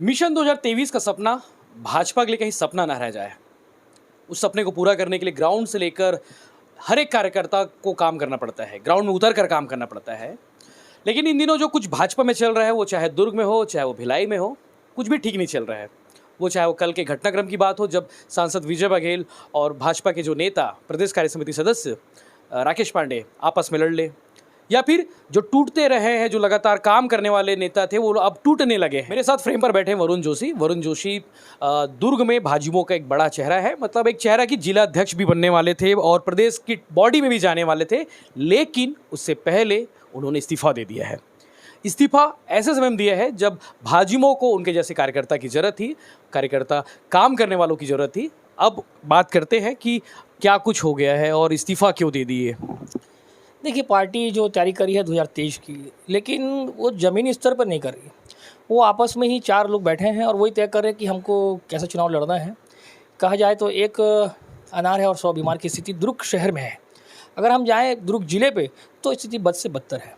Mission 2023 का सपना भाजपा के लिए कहीं सपना ना रह जाए। उस सपने को पूरा करने के लिए ग्राउंड से लेकर हर एक कार्यकर्ता को काम करना पड़ता है, ग्राउंड में उतर कर काम करना पड़ता है। लेकिन इन दिनों जो कुछ भाजपा में चल रहा है, वो चाहे दुर्ग में हो, चाहे वो भिलाई में हो, कुछ भी ठीक नहीं चल रहा है। वो चाहे वो कल के घटनाक्रम की बात हो, जब सांसद विजय बघेल और भाजपा के जो नेता, प्रदेश कार्य समिति सदस्य राकेश पांडे आपस में लड़ ले, या फिर जो टूटते रहे हैं, जो लगातार काम करने वाले नेता थे, वो अब टूटने लगे हैं। मेरे साथ फ्रेम पर बैठे हैं वरुण जोशी दुर्ग में भाजयुमो का एक बड़ा चेहरा है। मतलब एक चेहरा की जिला अध्यक्ष भी बनने वाले थे और प्रदेश की बॉडी में भी जाने वाले थे, लेकिन उससे पहले उन्होंने इस्तीफा दे दिया है। इस्तीफा ऐसे समय में दिया है जब भाजयुमो को उनके जैसे कार्यकर्ता की जरूरत थी, कार्यकर्ता काम करने वालों की जरूरत थी। अब बात करते हैं कि क्या कुछ हो गया है और इस्तीफा क्यों दे दिए। देखिए, पार्टी जो तैयारी करी है 2023 की, लेकिन वो ज़मीनी स्तर पर नहीं कर रही। वो आपस में ही 4 लोग बैठे हैं और वही तय कर रहे हैं कि हमको कैसे चुनाव लड़ना है। कहा जाए तो एक अनार है और 100 बीमार की स्थिति दुर्ग शहर में है। अगर हम जाएँ दुर्ग ज़िले पे तो स्थिति बद से बदतर है।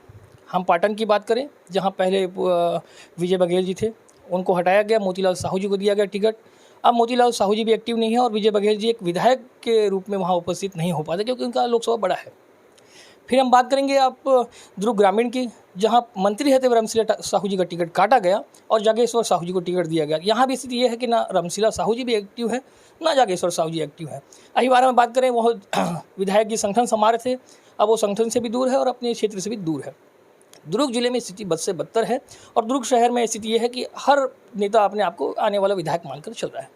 हम पाटन की बात करें, जहाँ पहले विजय बघेल जी थे, उनको हटाया गया, मोतीलाल साहू जी को दिया गया टिकट। अब मोतीलाल साहू जी भी एक्टिव नहीं है और विजय बघेल जी एक विधायक के रूप में वहाँ उपस्थित नहीं हो पाते, क्योंकि उनका लोकसभा बड़ा है। फिर हम बात करेंगे आप दुर्ग ग्रामीण की, जहां मंत्री थे रमशीला साहू जी का टिकट काटा गया और जागेश्वर साहू जी को टिकट दिया गया। यहाँ भी स्थिति ये है कि ना रमशीला साहू जी भी एक्टिव है, ना जागेश्वर साहू जी एक्टिव है। अहिवारा में बात करें, वो विधायक जी संगठन संभाल थे, अब वो संगठन से भी दूर है और अपने क्षेत्र से भी दूर है। दुर्ग जिले में स्थिति बद से बदतर है और दुर्ग शहर में स्थिति ये है कि हर नेता अपने आप को आने वाला विधायक मानकर चल रहा है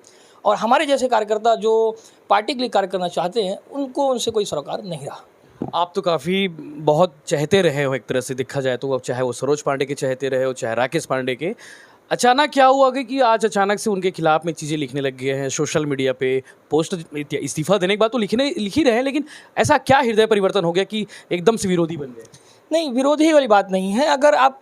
और हमारे जैसे कार्यकर्ता जो पार्टी के लिए कार्य करना चाहते हैं, उनको उनसे कोई सरोकार नहीं रहा। आप तो काफ़ी बहुत चहते रहे हो, एक तरह से देखा जाए तो। अब चाहे वो सरोज पांडे के चहते रहे हो, चाहे राकेश पांडे के। अचानक क्या हुआ कि आज अचानक से उनके खिलाफ में चीज़ें लिखने लग गए हैं सोशल मीडिया पे, पोस्ट इस्तीफा देने के बाद तो लिख ही रहे हैं, लेकिन ऐसा क्या हृदय परिवर्तन हो गया कि एकदम से विरोधी बन गए? नहीं, विरोधी वाली बात नहीं है। अगर आप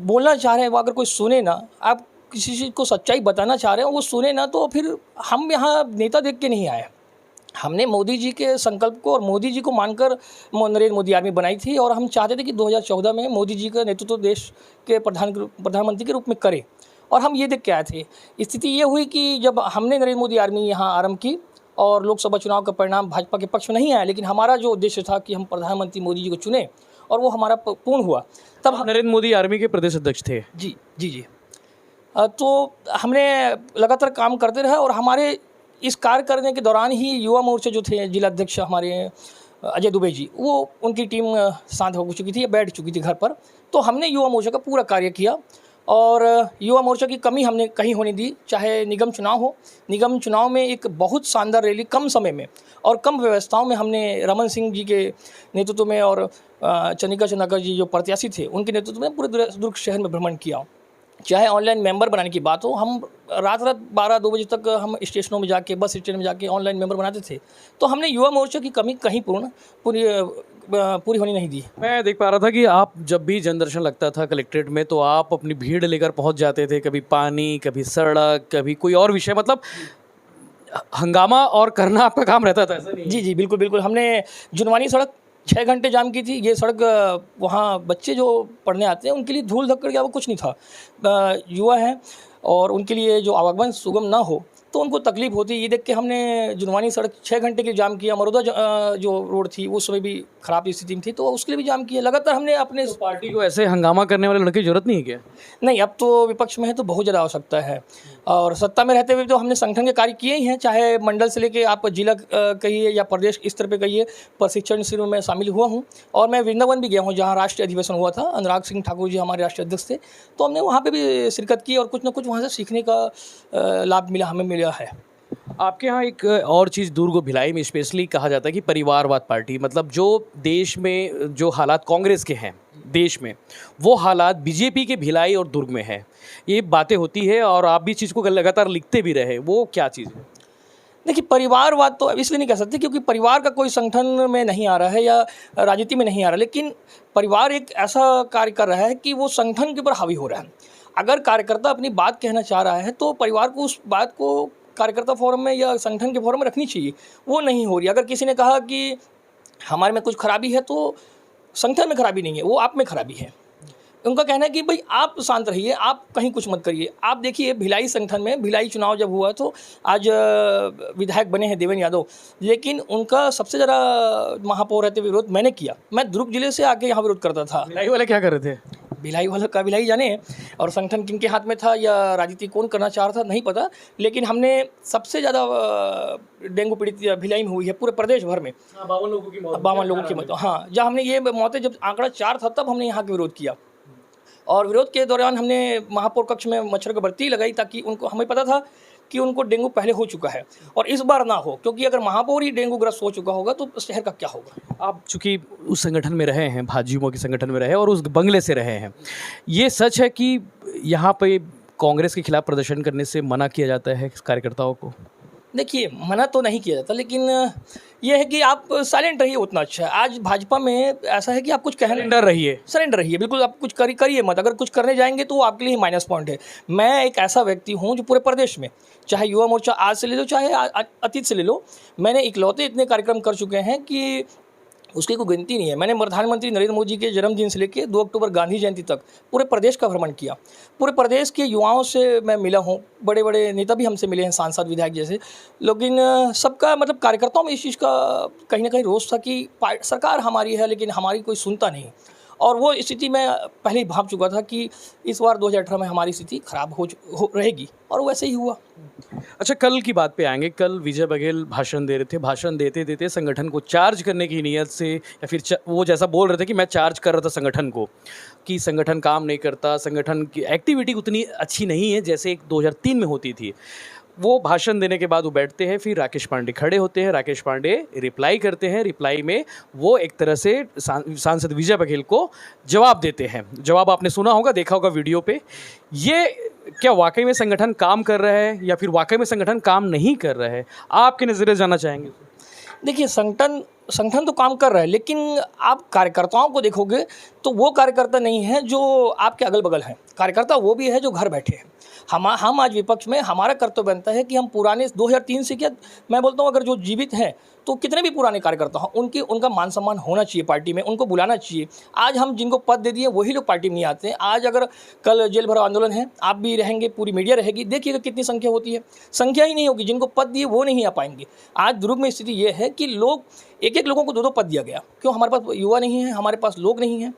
बोलना चाह रहे हैं, वो अगर कोई सुने ना, आप किसी चीज़ को सच्चाई बताना चाह रहे हैं, वो सुने ना, तो फिर हम यहाँ नेता देख के नहीं आए। हमने मोदी जी के संकल्प को और मोदी जी को मानकर नरेंद्र मोदी आर्मी बनाई थी और हम चाहते थे कि 2014 में मोदी जी का नेतृत्व देश के प्रधानमंत्री के रूप में करें, और हम ये देख के आए थे। स्थिति ये हुई कि जब हमने नरेंद्र मोदी आर्मी यहाँ आरंभ की और लोकसभा चुनाव का परिणाम भाजपा के पक्ष में नहीं आया, लेकिन हमारा जो उद्देश्य था कि हम प्रधानमंत्री मोदी जी को चुने और वो हमारा पूर्ण हुआ। तब नरेंद्र मोदी आर्मी के प्रदेश अध्यक्ष थे। जी। तो हमने लगातार काम करते रहे और हमारे इस कार्य करने के दौरान ही युवा मोर्चा जो थे, जिला अध्यक्ष हमारे अजय दुबे जी, वो उनकी टीम शांत हो चुकी थी, बैठ चुकी थी घर पर। तो हमने युवा मोर्चा का पूरा कार्य किया और युवा मोर्चा की कमी हमने कहीं होने दी। चाहे निगम चुनाव हो, निगम चुनाव में एक बहुत शानदार रैली कम समय में और कम व्यवस्थाओं में हमने रमन सिंह जी के नेतृत्व में और चंद्रिका चंद्राकर जी जो प्रत्याशी थे, उनके नेतृत्व में पूरे दुर्ग शहर में भ्रमण किया। चाहे ऑनलाइन मेंबर बनाने की बात हो, हम रात 12-2 बजे तक हम स्टेशनों में जाके, बस स्टैंड में जाके ऑनलाइन मेंबर बनाते थे। तो हमने युवा मोर्चा की कमी कहीं पूरी होने नहीं दी। मैं देख पा रहा था कि आप जब भी जनदर्शन लगता था कलेक्ट्रेट में, तो आप अपनी भीड़ लेकर पहुंच जाते थे। कभी पानी, कभी सड़क, कभी कोई और विषय, मतलब हंगामा और करना आपका काम रहता था, ऐसा नहीं? जी, बिल्कुल। हमने जुनवानी सड़क 6 घंटे जाम की थी। ये सड़क वहाँ बच्चे जो पढ़ने आते हैं उनके लिए धूल धक्कड़ क्या वो कुछ नहीं था। युवा हैं और उनके लिए जो आवागमन सुगम ना हो तो उनको तकलीफ होती है। ये देख के हमने जुनवानी सड़क 6 घंटे के लिए जाम किया। मरोदा जो रोड थी वो समय भी ख़राब स्थिति में थी, तो उसके लिए भी जाम किया। लगातार हमने अपने पार्टी को ऐसे हंगामा करने वाले लड़के की जरूरत नहीं है क्या? नहीं, अब तो विपक्ष में है तो बहुत ज़्यादा आवश्यकता है, और सत्ता में रहते हुए तो हमने संगठन के कार्य किए ही हैं। चाहे मंडल से लेके आप जिला कहिए या प्रदेश स्तर पे कहिए, प्रशिक्षण शिविर में शामिल हुआ हूँ और मैं वृंदावन भी गया हूँ, जहाँ राष्ट्रीय अधिवेशन हुआ था। अनुराग सिंह ठाकुर जी हमारे राष्ट्रीय अध्यक्ष थे, तो हमने वहाँ पर भी शिरकत की और कुछ ना कुछ वहाँ से सीखने का लाभ हमें मिला है। आपके यहाँ एक और चीज़ दुर्ग और भिलाई में स्पेशली कहा जाता है कि परिवारवाद पार्टी, मतलब जो देश में जो हालात कांग्रेस के हैं देश में, वो हालात बीजेपी के भिलाई और दुर्ग में है। ये बातें होती है और आप भी चीज़ को लगातार लिखते भी रहे, वो क्या चीज़ है? देखिए, परिवारवाद तो इसलिए नहीं कह सकते क्योंकि परिवार का कोई संगठन में नहीं आ रहा है या राजनीति में नहीं आ रहा, लेकिन परिवार एक ऐसा कार्य कर रहा है कि वो संगठन के ऊपर हावी हो रहा है। अगर कार्यकर्ता अपनी बात कहना चाह रहा है तो परिवार को उस बात को कार्यकर्ता फोरम में या संगठन के फोरम में रखनी चाहिए, वो नहीं हो रही। अगर किसी ने कहा कि हमारे में कुछ खराबी है तो संगठन में खराबी नहीं है, वो आप में खराबी है। उनका कहना है कि भाई आप शांत रहिए, आप कहीं कुछ मत करिए। आप देखिए भिलाई संगठन में भिलाई चुनाव जब हुआ तो आज विधायक बने हैं देवेंद्र यादव, लेकिन उनका सबसे ज़्यादा महापौर रहते हुए विरोध मैंने किया। मैं दुर्ग जिले से आके यहाँ विरोध करता था। भिलाई वाले क्या कर रहे थे? भिलाई वाला का भिलाई जाने, और संगठन किनके हाथ में था या राजनीति कौन करना चाह रहा था नहीं पता, लेकिन हमने सबसे ज़्यादा डेंगू पीड़ित भिलाई में हुई है पूरे प्रदेश भर में। 52 लोगों की मौत। 52 लोगों की मौत। हाँ, जब हमने ये मौतें जब आंकड़ा 4 था तब हमने यहाँ का विरोध किया, और विरोध के दौरान हमने महापौर कक्ष में मच्छर की बत्ती लगाई ताकि उनको, हमें पता था कि उनको डेंगू पहले हो चुका है और इस बार ना हो, क्योंकि अगर महापौर ही डेंगू ग्रस्त हो चुका होगा तो शहर का क्या होगा। आप चूंकि उस संगठन में रहे हैं, भाजयुमो के संगठन में रहे और उस बंगले से रहे हैं, ये सच है कि यहाँ पे कांग्रेस के खिलाफ प्रदर्शन करने से मना किया जाता है कार्यकर्ताओं को? देखिए, मना तो नहीं किया जाता, लेकिन यह है कि आप साइलेंट रहिए उतना अच्छा है। आज भाजपा में ऐसा है कि आप कुछ कहने सरेंडर रहिए। सरेंडर रहिए, बिल्कुल आप कुछ करिए मत। अगर कुछ करने जाएंगे तो वो आपके लिए माइनस पॉइंट है। मैं एक ऐसा व्यक्ति हूँ जो पूरे प्रदेश में, चाहे युवा मोर्चा आज से ले लो चाहे अतीत से ले लो, मैंने इकलौते इतने कार्यक्रम कर चुके हैं कि उसकी कोई गिनती नहीं है। मैंने प्रधानमंत्री नरेंद्र मोदी के जन्मदिन से लेकर 2 अक्टूबर गांधी जयंती तक पूरे प्रदेश का भ्रमण किया। पूरे प्रदेश के युवाओं से मैं मिला हूँ, बड़े बड़े नेता भी हमसे मिले हैं, सांसद विधायक जैसे, लेकिन सबका मतलब कार्यकर्ताओं में इस चीज़ का कहीं ना कहीं रोष था कि सरकार हमारी है लेकिन हमारी कोई सुनता नहीं। और वो स्थिति में पहले ही भाप चुका था कि इस बार 2018 में हमारी स्थिति खराब हो रहेगी, और वैसे ही हुआ। अच्छा, कल की बात पे आएंगे। कल विजय बघेल भाषण दे रहे थे, भाषण देते देते संगठन को चार्ज करने की नीयत से, या फिर वो जैसा बोल रहे थे कि मैं चार्ज कर रहा था संगठन को कि संगठन काम नहीं करता, संगठन की एक्टिविटी उतनी अच्छी नहीं है जैसे 2003 में होती थी। वो भाषण देने के बाद वो बैठते हैं, फिर राकेश पांडे खड़े होते हैं, राकेश पांडे रिप्लाई करते हैं, रिप्लाई में वो एक तरह से सांसद विजय बघेल को जवाब देते हैं। जवाब आपने सुना होगा, देखा होगा वीडियो पे। ये क्या वाकई में संगठन काम कर रहा है या फिर वाकई में संगठन काम नहीं कर रहा है? आपके नज़रिए जानना चाहेंगे। देखिए, संगठन तो काम कर रहा है, लेकिन आप कार्यकर्ताओं को देखोगे तो वो कार्यकर्ता नहीं है जो आपके अगल बगल हैं। कार्यकर्ता वो भी है जो घर बैठे हैं। हम आज विपक्ष में, हमारा कर्तव्य बनता है कि हम पुराने 2003 से, क्या मैं बोलता हूँ, अगर जो जीवित हैं तो कितने भी पुराने कार्यकर्ता हों, उनका मान सम्मान होना चाहिए पार्टी में, उनको बुलाना चाहिए। आज हम जिनको पद दे दिए वही लोग पार्टी में नहीं आते हैं। आज अगर कल जेल भरो आंदोलन है, आप भी रहेंगे, पूरी मीडिया रहेगी, देखिएगा कितनी संख्या होती है। संख्या ही नहीं होगी, जिनको पद दिए वो नहीं आ पाएंगे। आज दुर्ग में स्थिति ये है कि लोग, एक लोगों को 2 पद दिया गया। क्यों? हमारे पास युवा नहीं है, हमारे पास लोग नहीं है,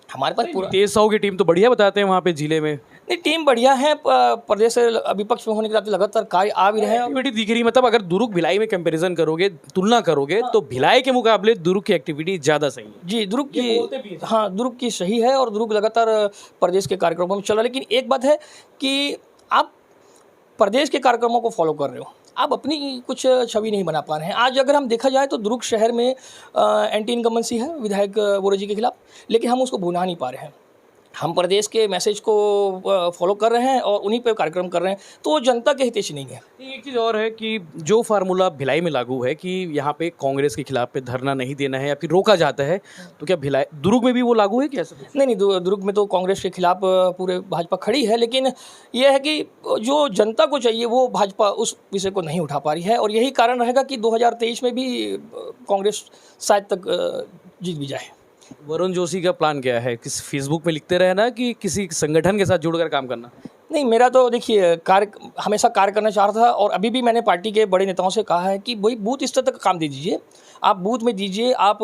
हमारे पास पूरा। तेज साहू की टीम तो बढ़िया बताते हैं वहाँ पे जिले में। नहीं, टीम बढ़िया है, प्रदेश से विपक्ष में होने के नाते लगातार कार्य आ भी रहे हैं। एक्टिविटी दिख रही, मतलब अगर दुर्ग भिलाई में कंपैरिजन करोगे, तुलना करोगे, तो भिलाई के मुकाबले दुर्ग की एक्टिविटी ज़्यादा सही है। जी, दुर्ग की, हाँ, दुर्ग की सही है, और दुर्ग लगातार प्रदेश के कार्यक्रमों में चल रहा है। लेकिन एक बात है कि आप प्रदेश के कार्यक्रमों को फॉलो कर रहे हो, आप अपनी कुछ छवि नहीं बना पा रहे हैं। आज अगर हम देखा जाए तो दुर्ग शहर में एंटी इनकम्बेंसी है विधायक बोरे जी के खिलाफ, लेकिन हम उसको भुना नहीं पा रहे हैं। हम प्रदेश के मैसेज को फॉलो कर रहे हैं और उन्हीं पे कार्यक्रम कर रहे हैं, तो वो जनता के हितैषी नहीं है। एक चीज़ और है कि जो फार्मूला भिलाई में लागू है कि यहाँ पे कांग्रेस के खिलाफ पे धरना नहीं देना है या फिर रोका जाता है, तो क्या भिलाई दुर्ग में भी वो लागू है? कैसे? नहीं, दुर्ग में तो कांग्रेस के खिलाफ पूरे भाजपा खड़ी है, लेकिन यह है कि जो जनता को चाहिए वो भाजपा उस विषय को नहीं उठा पा रही है, और यही कारण रहेगा कि 2023 में भी कांग्रेस शायद तक जीत भी जाए। वरुण जोशी का प्लान क्या है? किस फेसबुक में लिखते रहना कि किसी संगठन के साथ जुड़कर काम करना? नहीं, मेरा तो देखिए हमेशा कार्य करना चाह रहा था, और अभी भी मैंने पार्टी के बड़े नेताओं से कहा है कि वही बूथ स्तर तक काम दे दीजिए, आप बूथ में दीजिए। आप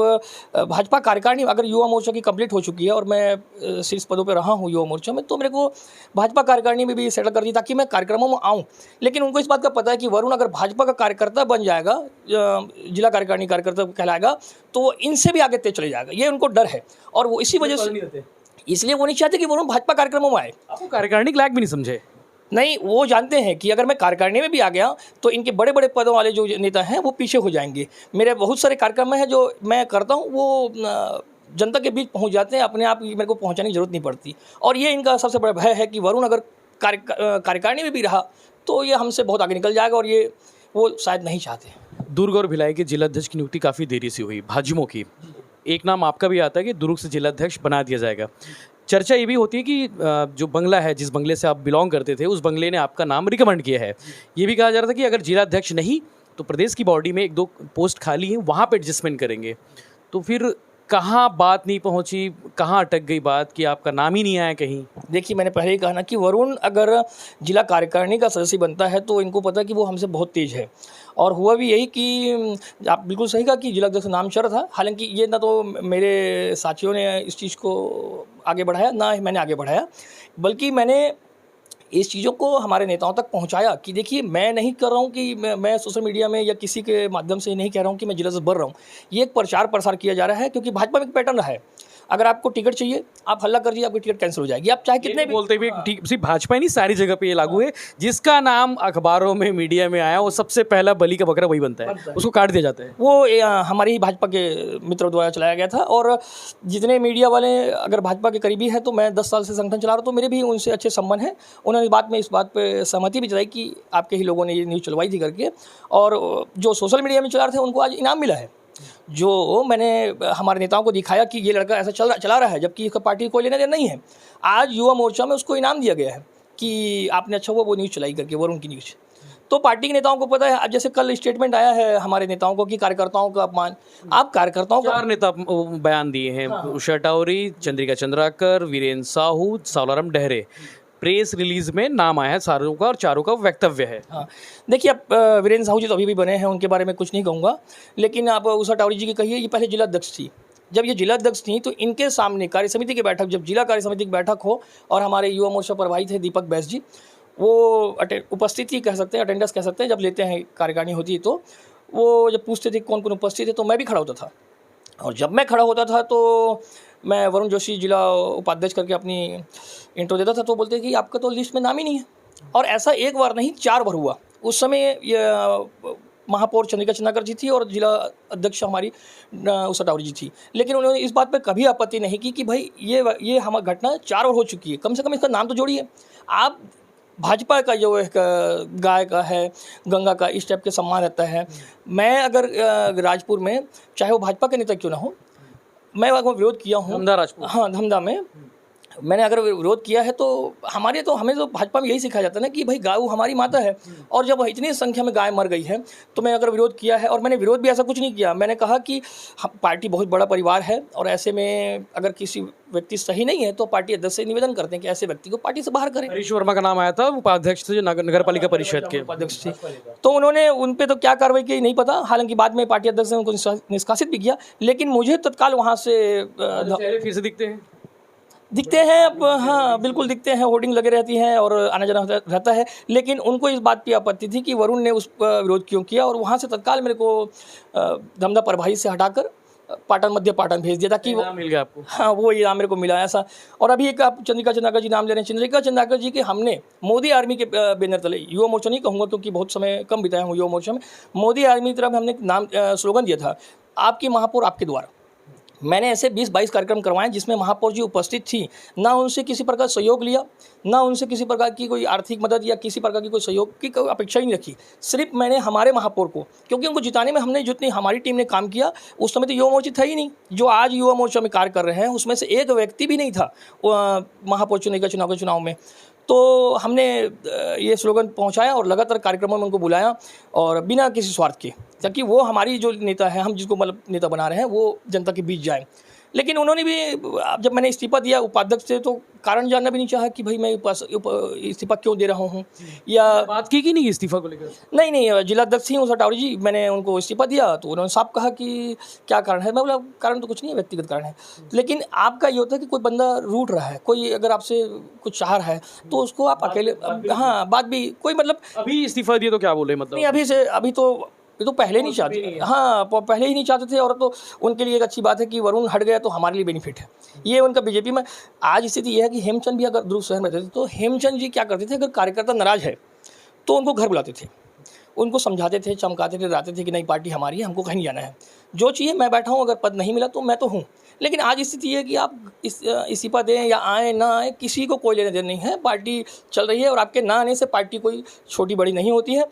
भाजपा कार्यकारिणी, अगर युवा मोर्चा की कंप्लीट हो चुकी है और मैं शीर्ष पदों पर रहा हूँ युवा मोर्चा में, तो मेरे को भाजपा कार्यकारिणी में भी सेटल कर दी ताकि मैं कार्यक्रमों में आऊँ। लेकिन उनको इस बात का पता है कि वरुण अगर भाजपा का कार्यकर्ता बन जाएगा, जिला कार्यकारिणी कार्यकर्ता कहलाएगा, तो इनसे भी आगे तेज चले जाएगा, ये उनको डर है। और वो इसी वजह से, इसलिए वो नहीं चाहते कि वरुण भाजपा कार्यक्रमों में आए। आपको कार्यकारिणी के लायक भी नहीं समझे? नहीं, वो जानते हैं कि अगर मैं कार्यकारिणी में भी आ गया तो इनके बड़े बड़े पदों वाले जो नेता हैं वो पीछे हो जाएंगे। मेरे बहुत सारे कार्यक्रम हैं जो मैं करता हूँ, वो जनता के बीच पहुँच जाते हैं, अपने आप मेरे को पहुँचाने की जरूरत नहीं पड़ती। और ये इनका सबसे बड़ा भय है कि वरुण अगर कार्यकारिणी में भी रहा तो ये हमसे बहुत आगे निकल जाएगा, और ये वो शायद नहीं चाहते। दुर्ग और भिलाई के जिलाध्यक्ष की नियुक्ति काफ़ी देरी से हुई, भाजयुमो की। एक नाम आपका भी आता है कि दुर्ग से जिलाध्यक्ष बना दिया जाएगा। चर्चा ये भी होती है कि जो बंगला है, जिस बंगले से आप बिलोंग करते थे, उस बंगले ने आपका नाम रिकमेंड किया है। ये भी कहा जा रहा था कि अगर जिलाध्यक्ष नहीं तो प्रदेश की बॉडी में 1-2 पोस्ट खाली हैं, वहाँ पे एडजस्टमेंट करेंगे। तो फिर कहाँ बात नहीं पहुंची, कहाँ अटक गई बात कि आपका नाम ही नहीं आया कहीं? देखिए, मैंने पहले ही कहा ना कि वरुण अगर जिला कार्यकारिणी का सदस्य बनता है तो इनको पता है कि वो हमसे बहुत तेज़ है। और हुआ भी यही कि आप बिल्कुल सही कहा कि जिला अध्यक्ष नाम चढ़ था। हालांकि ये ना तो मेरे साथियों ने इस चीज़ को आगे बढ़ाया, ना ही मैंने आगे बढ़ाया, बल्कि मैंने इस चीज़ों को हमारे नेताओं तक पहुंचाया कि देखिए, मैं नहीं कर रहा हूं कि मैं सोशल मीडिया में या किसी के माध्यम से नहीं कह रहा हूं कि मैं जिला से बढ़ रहा हूं। ये एक प्रचार प्रसार किया जा रहा है, क्योंकि भाजपा में एक पैटर्न रहा है, अगर आपको टिकट चाहिए, आप हल्ला कर दीजिए, आपकी टिकट कैंसिल हो जाएगी, आप चाहे कितने भी बोलते हुए ठीक, सिर्फ भाजपा ही नहीं, सारी जगह पे ये लागू है। जिसका नाम अखबारों में, मीडिया में आया, वो सबसे पहला बलि का बकरा वही बनता है, उसको काट दिया जाता है। वो हमारी ही भाजपा के मित्रों द्वारा चलाया गया था। और जितने मीडिया वाले अगर भाजपा के करीबी हैं, तो मैं 10 साल से संगठन चला रहा हूँ, तो मेरे भी उनसे अच्छे संबंध हैं। उन्होंने इस बात पे सहमति भी जताई कि आपके ही लोगों ने ये न्यूज़ चलवाई थी करके। और जो सोशल मीडिया में चला रहे थे, उनको आज इनाम मिला है, जो मैंने हमारे नेताओं को दिखाया कि ये लड़का ऐसा चला रहा है, जबकि इसका पार्टी कोई लेना देना नहीं है। आज युवा मोर्चा में उसको इनाम दिया गया है कि आपने अच्छा हुआ वो न्यूज़ चलाई करके, वरुण की न्यूज़। तो पार्टी के नेताओं को पता है। अब जैसे कल स्टेटमेंट आया है हमारे नेताओं को कि कार्यकर्ताओं का अपमान, आप कार्यकर्ताओं का 4 नेता बयान दिए हैं, उषा टावरी, चंद्रिका चंद्राकर, वीरेंद्र साहू, सावलाराम डहरे। प्रेस रिलीज में नाम आया है सारों का, और चारों का वक्तव्य है। हाँ, देखिए, अब वीरेंद्र साहू जी तो अभी भी बने हैं, उनके बारे में कुछ नहीं कहूँगा, लेकिन आप उषा टावरी जी की कहिए, ये पहले जिला अध्यक्ष थी। जब ये जिला अध्यक्ष थी तो इनके सामने कार्य समिति की बैठक, जब जिला कार्य समिति की बैठक हो और हमारे युवा मोर्चा प्रभारी थे दीपक बैस जी, वो उपस्थिति कह सकते हैं, अटेंडेंस कह सकते हैं, जब लेते हैं कार्यकारिणी होती है, तो वो जब पूछते थे कौन कौन उपस्थित है, तो मैं भी खड़ा होता था। और जब मैं खड़ा होता था तो मैं वरुण जोशी जिला उपाध्यक्ष करके अपनी इंट्रो देता था, तो बोलते कि आपका तो लिस्ट में नाम ही नहीं है। और ऐसा एक बार नहीं, 4 बार हुआ। उस समय ये महापौर चंद्रिका चंद्राकर जी थी और जिला अध्यक्ष हमारी उषा टावरी जी थी, लेकिन उन्होंने इस बात पर कभी आपत्ति नहीं की कि भाई ये हमारी घटना 4 बार हो चुकी है, कम से कम इसका नाम तो जोड़िए। आप भाजपा का जो एक गाय का है, गंगा का, इस टाइप के सम्मान रहता है। मैं अगर राजपुर में, चाहे वो भाजपा के नेता क्यों ना हो, मैं वहाँ विरोध किया हूँ। धमधा राजपूत। हाँ, धमधा में मैंने अगर विरोध किया है, तो हमें तो भाजपा में यही सिखाया जाता है ना कि भाई गाय हमारी माता है। और जब इतनी संख्या में गाय मर गई है, तो मैं अगर विरोध किया है, और मैंने विरोध भी ऐसा कुछ नहीं किया, मैंने कहा कि पार्टी बहुत बड़ा परिवार है, और ऐसे में अगर किसी व्यक्ति सही नहीं है तो पार्टी अध्यक्ष से निवेदन करते हैं कि ऐसे व्यक्ति को पार्टी से बाहर करें। हरीश वर्मा का नाम आया था, उपाध्यक्ष थे, जो नगर पालिका परिषद के उपाध्यक्ष थे, तो उन्होंने उन पे तो क्या कार्रवाई की नहीं पता। हालांकि बाद में पार्टी अध्यक्ष ने उनको निष्कासित भी किया, लेकिन मुझे तत्काल वहाँ से चेहरे फिर से दिखते हैं। अब हाँ, बिल्कुल दिखते हैं, होर्डिंग लगे रहती हैं और आना जाना रहता है। लेकिन उनको इस बात की आपत्ति थी कि वरुण ने उस पर विरोध क्यों किया, और वहाँ से तत्काल मेरे को धमधा प्रभारी से हटाकर मध्य पाटन भेज दिया था कि वो मिल गया आपको। हाँ, वो इनाम मेरे को मिला ऐसा। और अभी एक आप चंद्रिका चंद्राकर जी नाम ले रहे हैं, चंद्रिका चंद्राकर जी के हमने मोदी आर्मी के बैनर तले, युवा मोर्चा नहीं कहूँगा क्योंकि बहुत समय कम बिताया हूँ युवा मोर्चा में, मोदी आर्मी की तरफ हमने नाम स्लोगन दिया था, आपकी महापौर आपके द्वार। मैंने ऐसे 20-22 कार्यक्रम करवाए जिसमें महापौर जी उपस्थित थी। ना उनसे किसी प्रकार सहयोग लिया, ना उनसे किसी प्रकार की कोई आर्थिक मदद या किसी प्रकार की कोई सहयोग की कोई अपेक्षा ही नहीं रखी। सिर्फ मैंने हमारे महापौर को, क्योंकि उनको जिताने में हमने जितनी हमारी टीम ने काम किया, उस समय तो युवा मोर्चा था ही नहीं। जो आज युवा मोर्चा में कार्य कर रहे हैं उसमें से एक व्यक्ति भी नहीं था महापौर चुने के चुनाव में। तो हमने ये स्लोगन पहुंचाया और लगातार कार्यक्रमों में उनको बुलाया, और बिना किसी स्वार्थ के, ताकि वो हमारी जो नेता है, हम जिसको मतलब नेता बना रहे हैं, वो जनता के बीच जाए। लेकिन उन्होंने भी, जब मैंने इस्तीफा दिया उपाध्यक्ष से, तो कारण जानना भी नहीं चाहा कि भाई मैं इस्तीफा क्यों दे रहा हूँ, या बात की कि नहीं इस्तीफा को लेकर? नहीं, जिला अध्यक्ष ही उषा टावरी जी, मैंने उनको इस्तीफा दिया तो उन्होंने साफ कहा कि क्या कारण है। मैं बोला कारण तो कुछ नहीं है, व्यक्तिगत कारण है। लेकिन आपका ये होता है कि कोई बंदा रूठ रहा है, कोई अगर आपसे कुछ चाह रहा है, तो उसको आप अकेले, हाँ, बात भी कोई मतलब। अभी इस्तीफा दिए तो क्या बोले, मतलब नहीं, अभी तो पहले नहीं चाहते, हाँ, पहले ही नहीं चाहते थे। और तो उनके लिए एक अच्छी बात है कि वरुण हट गया तो हमारे लिए बेनिफिट है, ये उनका बीजेपी में। आज स्थिति यह है कि हेमचंद भी अगर ध्रुव शहर में रहते थे, तो हेमचंद जी क्या करते थे, अगर कार्यकर्ता नाराज है तो उनको घर बुलाते थे, उनको समझाते थे, चमकाते थे, डराते थे कि नहीं, पार्टी हमारी है, हमको कहीं नहीं जाना है, जो चाहिए मैं बैठा हूँ, अगर पद नहीं मिला तो मैं तो हूँ। लेकिन आज स्थिति ये है कि आप इस्तीफा दें या आए ना आए, किसी को कोई लेने देने नहीं है, पार्टी चल रही है। और आपके ना आने से पार्टी कोई छोटी बड़ी नहीं होती है।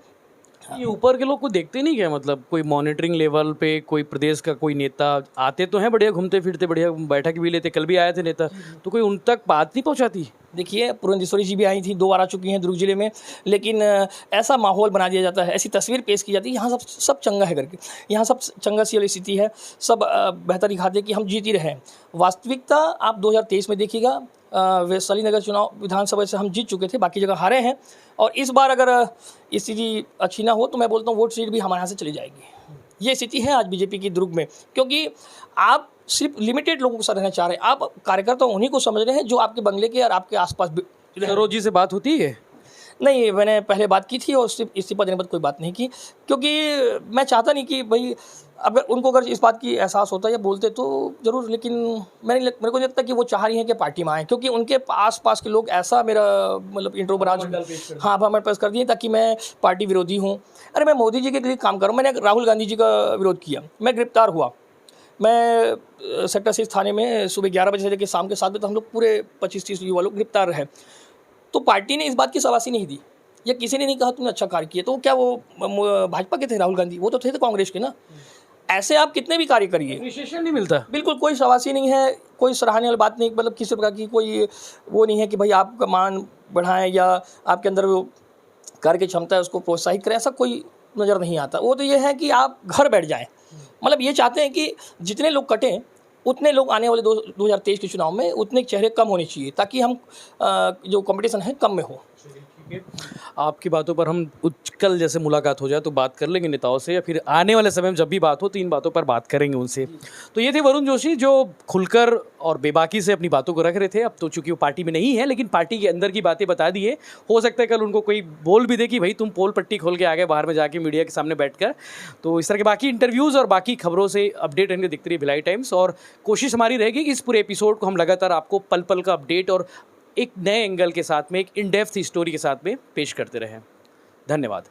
ये ऊपर के लोग को देखते नहीं क्या, मतलब कोई मॉनिटरिंग लेवल पे कोई प्रदेश का कोई नेता आते तो हैं, बढ़िया घूमते फिरते, बढ़िया बैठक भी लेते, कल भी आए थे नेता, तो कोई उन तक बात नहीं पहुंचाती? देखिए पुरंदेश्वरी जी भी आई थी, 2 बार आ चुकी हैं दुर्ग जिले में, लेकिन ऐसा माहौल बना दिया जाता है, ऐसी तस्वीर पेश की जाती है यहाँ सब चंगा है करके, यहाँ सब चंगा सी वाली स्थिति है, सब बेहतर दिखाते हैं कि हम जीत ही रहे हैं। वास्तविकता आप 2023 में देखिएगा, वैशाली नगर चुनाव विधानसभा से हम जीत चुके थे, बाकी जगह हारे हैं, और इस बार अगर स्थिति अच्छी ना हो तो मैं बोलता हूँ वोट सीट भी हमारे यहाँ से चली जाएगी। ये स्थिति है आज बीजेपी की दुर्ग में, क्योंकि आप सिर्फ लिमिटेड लोगों के साथ रहना चाह रहे हैं, आप कार्यकर्ता उन्हीं को समझ रहे हैं जो आपके बंगले के और आपके आसपास। सरोज जी से बात होती है? नहीं, मैंने पहले बात की थी और सिर्फ इस्तीफा देने पर कोई बात नहीं की, क्योंकि मैं चाहता नहीं कि भाई अगर उनको अगर इस बात की एहसास होता या बोलते तो ज़रूर, लेकिन मेरे को नहीं लगता कि वो चाह रही हैं कि पार्टी में आएँ, क्योंकि उनके आस-पास के लोग ऐसा मेरा मतलब इंट्रो बना हाँ भ्रमण पेश कर दिए ताकि मैं पार्टी विरोधी हूँ। अरे मैं मोदी जी के लिए काम कर रहा हूँ, मैंने राहुल गांधी जी का विरोध किया, मैं गिरफ्तार हुआ, मैं सेक्टर 6 थाने में सुबह 11 बजे से लेकर शाम के 7 बजे तक हम लोग पूरे 25-30 युवा लोग गिरफ्तार रहे। तो पार्टी ने इस बात की शाबाशी नहीं दी या किसी ने नहीं कहा तुमने अच्छा कार्य किया। तो क्या वो भाजपा के थे राहुल गांधी? वो तो थे कांग्रेस के ना। ऐसे आप कितने भी कार्य करिए, एप्रिसिएशन नहीं मिलता, बिल्कुल कोई शाबाशी नहीं है, कोई सराहने वाली बात नहीं, मतलब किसी प्रकार की कोई वो नहीं है कि भाई आपका मान बढ़ाएं या आपके अंदर वो कार्य की क्षमता है उसको प्रोत्साहित करें, ऐसा कोई नज़र नहीं आता। वो तो ये है कि आप घर बैठ जाएं, मतलब ये चाहते हैं कि जितने लोग कटें उतने लोग आने वाले 2023 के चुनाव में उतने चेहरे कम होने चाहिए, ताकि हम जो कंपटीशन है कम में हो। आपकी बातों पर हम कल जैसे मुलाकात हो जाए तो बात कर लेंगे नेताओं से, या फिर आने वाले समय में जब भी बात हो तो इन बातों पर बात करेंगे उनसे। तो ये थे वरुण जोशी जो खुलकर और बेबाकी से अपनी बातों को रख रहे थे। अब तो चूंकि वो पार्टी में नहीं है, लेकिन पार्टी के अंदर की बातें बता दी है। हो सकता है कल उनको कोई बोल भी दे कि भाई तुम पोल पट्टी खोल के आ गए बाहर में जाके मीडिया के सामने बैठकर। तो इस तरह के बाकी इंटरव्यूज़ और बाकी खबरों से अपडेट रहने दिखती रही भिलाई टाइम्स, और कोशिश हमारी रहेगी कि इस पूरे एपिसोड को हम लगातार आपको पल पल का अपडेट और एक नए एंगल के साथ में, एक इन डेप्थ स्टोरी के साथ में पेश करते रहें। धन्यवाद।